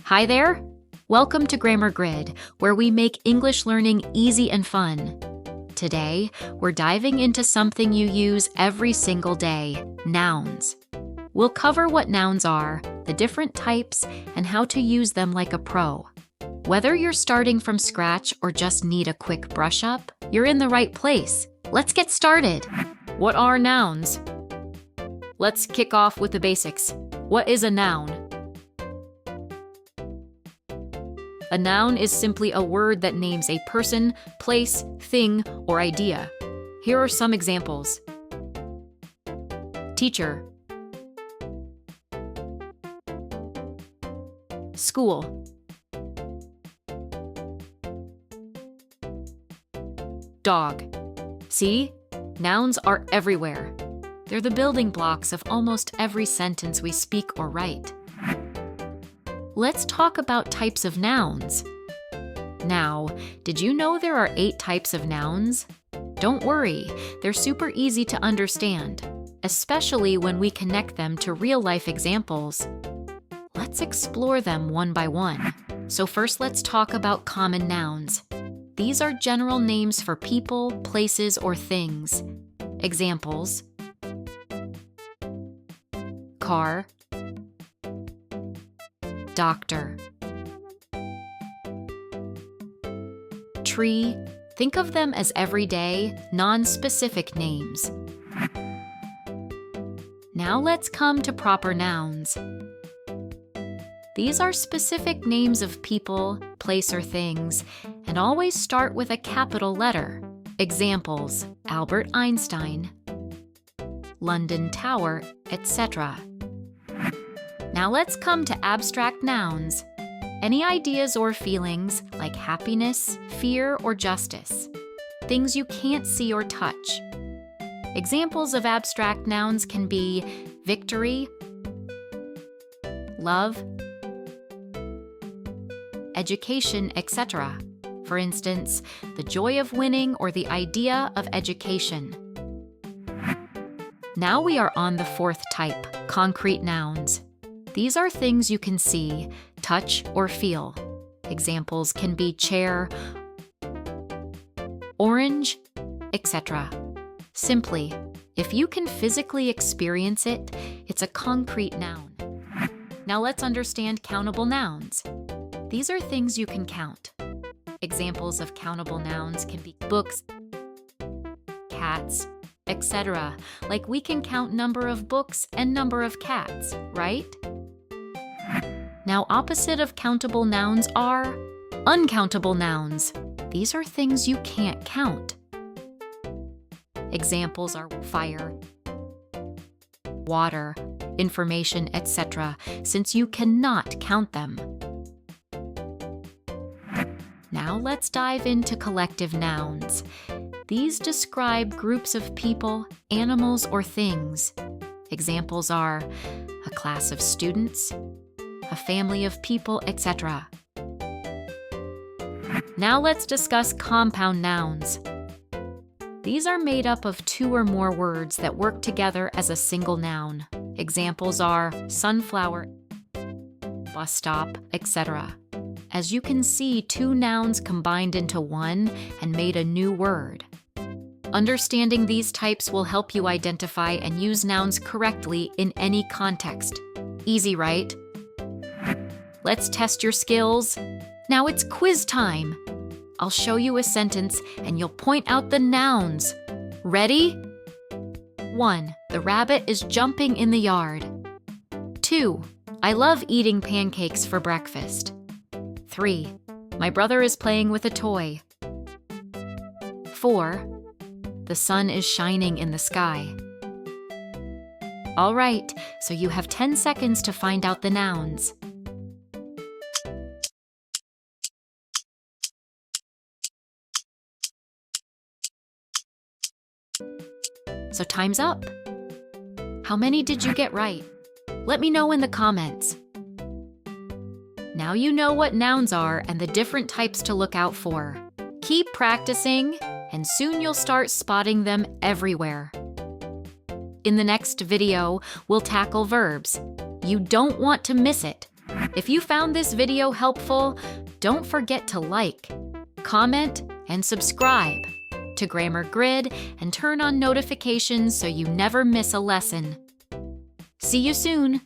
Hi there! Welcome to Grammar Grid, where we make English learning easy and fun. Today, we're diving into something you use every single day, nouns. We'll cover what nouns are, the different types, and how to use them like a pro. Whether you're starting from scratch or just need a quick brush up, you're in the right place. Let's get started. What are nouns? Let's kick off with the basics. What is a noun? A noun is simply a word that names a person, place, thing, or idea. Here are some examples. Teacher. School. Dog. See? Nouns are everywhere. They're the building blocks of almost every sentence we speak or write. Let's talk about types of nouns. Now, did you know there are 8 types of nouns? Don't worry, they're super easy to understand, especially when we connect them to real-life examples. Let's explore them one by one. So first, let's talk about common nouns. These are general names for people, places, or things. Examples: car, doctor. Tree. Think of them as everyday, non-specific names. Now let's come to proper nouns. These are specific names of people, place, or things, and always start with a capital letter. Examples: Albert Einstein, London Tower, etc. Now let's come to abstract nouns. Any ideas or feelings like happiness, fear, or justice. Things you can't see or touch. Examples of abstract nouns can be victory, love, education, etc. For instance, the joy of winning or the idea of education. Now we are on the 4th type, concrete nouns. These are things you can see, touch, or feel. Examples can be chair, orange, etc. Simply, if you can physically experience it, it's a concrete noun. Now let's understand countable nouns. These are things you can count. Examples of countable nouns can be books, cats, etc. Like we can count number of books and number of cats, right? Now, opposite of countable nouns are uncountable nouns. These are things you can't count. Examples are fire, water, information, etc., since you cannot count them. Now let's dive into collective nouns. These describe groups of people, animals, or things. Examples are a class of students, a family of people, etc. Now let's discuss compound nouns. These are made up of 2 or more words that work together as a single noun. Examples are sunflower, bus stop, etc. As you can see, 2 nouns combined into one and made a new word. Understanding these types will help you identify and use nouns correctly in any context. Easy, right? Let's test your skills. Now it's quiz time. I'll show you a sentence and you'll point out the nouns. Ready? 1. The rabbit is jumping in the yard. 2. I love eating pancakes for breakfast. 3. My brother is playing with a toy. 4. The sun is shining in the sky. All right, so you have 10 seconds to find out the nouns. So time's up. How many did you get right? Let me know in the comments. Now you know what nouns are and the different types to look out for. Keep practicing, and soon you'll start spotting them everywhere. In the next video, we'll tackle verbs. You don't want to miss it. If you found this video helpful, don't forget to like, comment, and subscribe to Grammar Grid and turn on notifications so you never miss a lesson. See you soon!